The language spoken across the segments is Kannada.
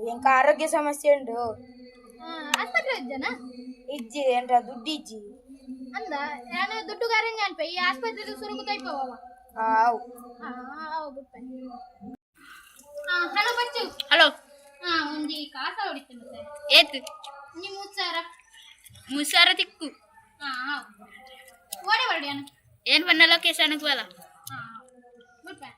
ఇంకా ఆరోగ్య సమస్య ఉండు ಆಸ್ಪತ್ರೆ ಇದ್ದಾನ ಇಜ್ಜಿ ಎಂತ ದುಡ್ಡು ಇಜ್ಜಿ ಅಂದ ನಾನು ದುಡ್ಡು ಗಾರಂಜ ಅನ್ಪೆ ಈ ಆಸ್ಪತ್ರೆ ಸುರುಗುತ್ತೈಪವ ಆವ್ ಬಿಟ್ಟೆ ಹಲೋ ಬಚ್ಚು ಹಲೋ ಒಂದಿ ಕಾಸ ಹೊಡಿತೀನಿ ಮತ್ತೆ ಏತ್ ನೀ 3000 ಮುಸಾರ ತಿಕ್ಕು ಓಡಿ ಹೊರಡ್ಯಾನ ಏನ್ ಬನ್ನ ಲೊಕೇಶನ್ ಬಲ ಬಿಟ್ಟೆ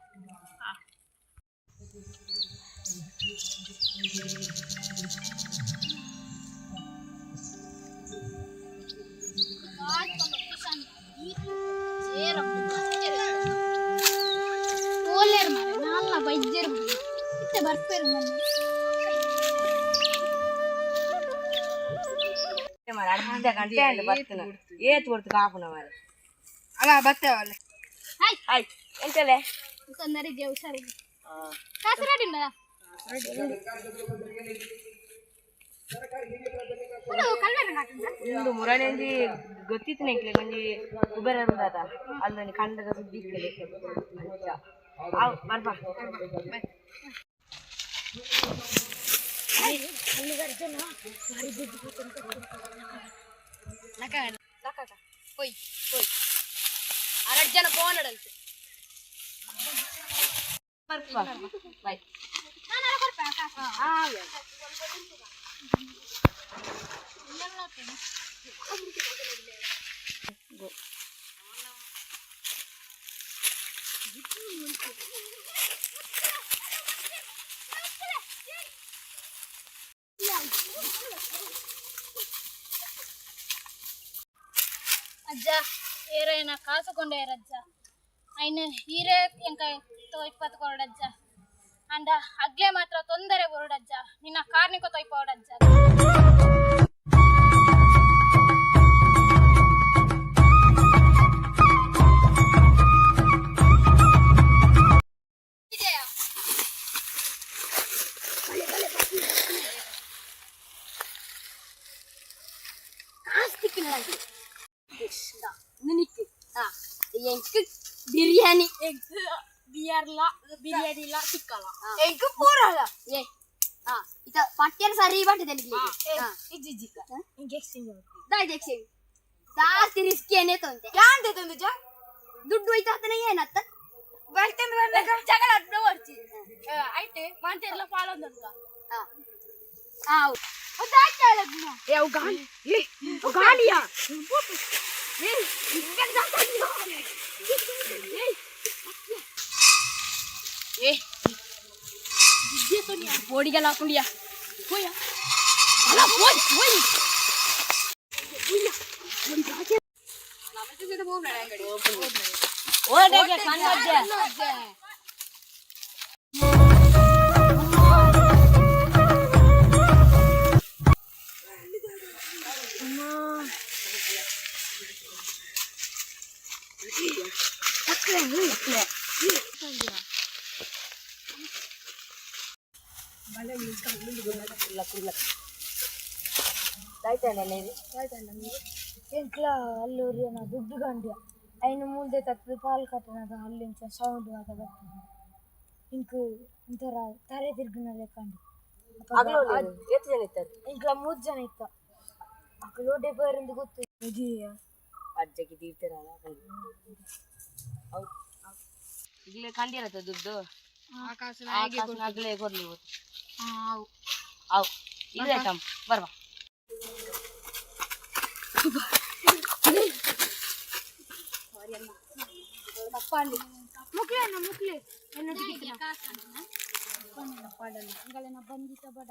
ಓಲೇರ್ ಮಾರೆ ನಾಲ್ನ ಬೈಜರ್ ಇತ್ತೆ ಬರ್ಪೇರು మరి అర్ధ గంట అండి బతుకున్నా ఏత్ కొడుతు కాపున మరి అలా బతేవాళ్ళు హాయ్ హాయ్ ఎంతలే కొందరికి ಹುಷಾರಿ ಕಾಸು ರೆಡಿ ಉಂಟಾ ಒಂದು ಮುರಳೆಂದಿ ಗೊತ್ತಿತ್ತು ನೆಕ್ಲೆ ಕೊಂಜಿ ಉಬೆರ ಉಂಡಾದ ಅಲ್ಲೊಂದು ಕಂಡದ ಸುದ್ದಿ ಇಕ್ಕಲೆ ಬರ್ಬಾ పోయి అరజన పోనడంతే బై ಅಜ್ಜ ಏರೇನ ಕಾಸುಕೊಂಡೆ ರಜ್ಜ ಐನ ಹೀರೆ ಎಂಕ 20 ಕೊರಡಜ್ಜ ಅಂಡ ಅಗ್ಲೆ ಮಾತ್ರ ತೊಂದರೆ ಬರೋಡಜ್ಜ ನಿನ್ನ ಕಾರ್ನಿಕ ತೊಯ್ಪೋಡಜ್ಜ ಬಿರಿಯಾನಿ ಬಿರಿಯಾನಿ ಸಿಕ್ಕಲ್ಲ ಎಂಕ್ ಪೂರಲ್ಲ ಏ ಇತ ಪಟ್ಟಿಯರ್ ಸರಿ ಬಟ್ಟಿದೆ ಜಾಸ್ತಿ ರಿಸ್ಕಿ ಏನೇತು ಅಂತೆ ಯಾಂತೆ ತಂದು ದುಡ್ಡು ಹೋಯ್ತಾ ಹತ್ತನ ಏನತ್ತ ಜಗಳ ಬರ್ಚಿ ಐತೆ ಮಂತೆಲ್ಲ ಪಾಲೊಂದಂತ ಗಾಳಿಯಾ ಓಡಿಗೆಲ್ಲ ಹಾಕೊಂಡಿಯಾ ఇంట్లో అల్లూరి నా దుడ్డు గంట అయిన ముందే తప్పి పాలు కట్టినది అల్లు ఇంకా సౌండ్ కదా ఇంక ఇంత తరే తిరిగిన లేకండి ఇంట్లో 3 ಜನ ಇತ್ತ ಅಕ್ಕಳು ಡೆಬ್ಬರಿಂದ ಗೊತ್ತು ಅಜ್ಜಗೆ ತೀರ್ತಿರಲ್ಲ ಈಗಲೇ ಕಂಡಿರತ್ತ ದುಡ್ಡು ಆಗಲೇ ಕೊಡ್ಲಿ ಅವು ಇದೆ ತಮ್ಮ ಬರ್ವಾ ಮುಕ್ಲಿ ಬಂದಿತ ಬಡ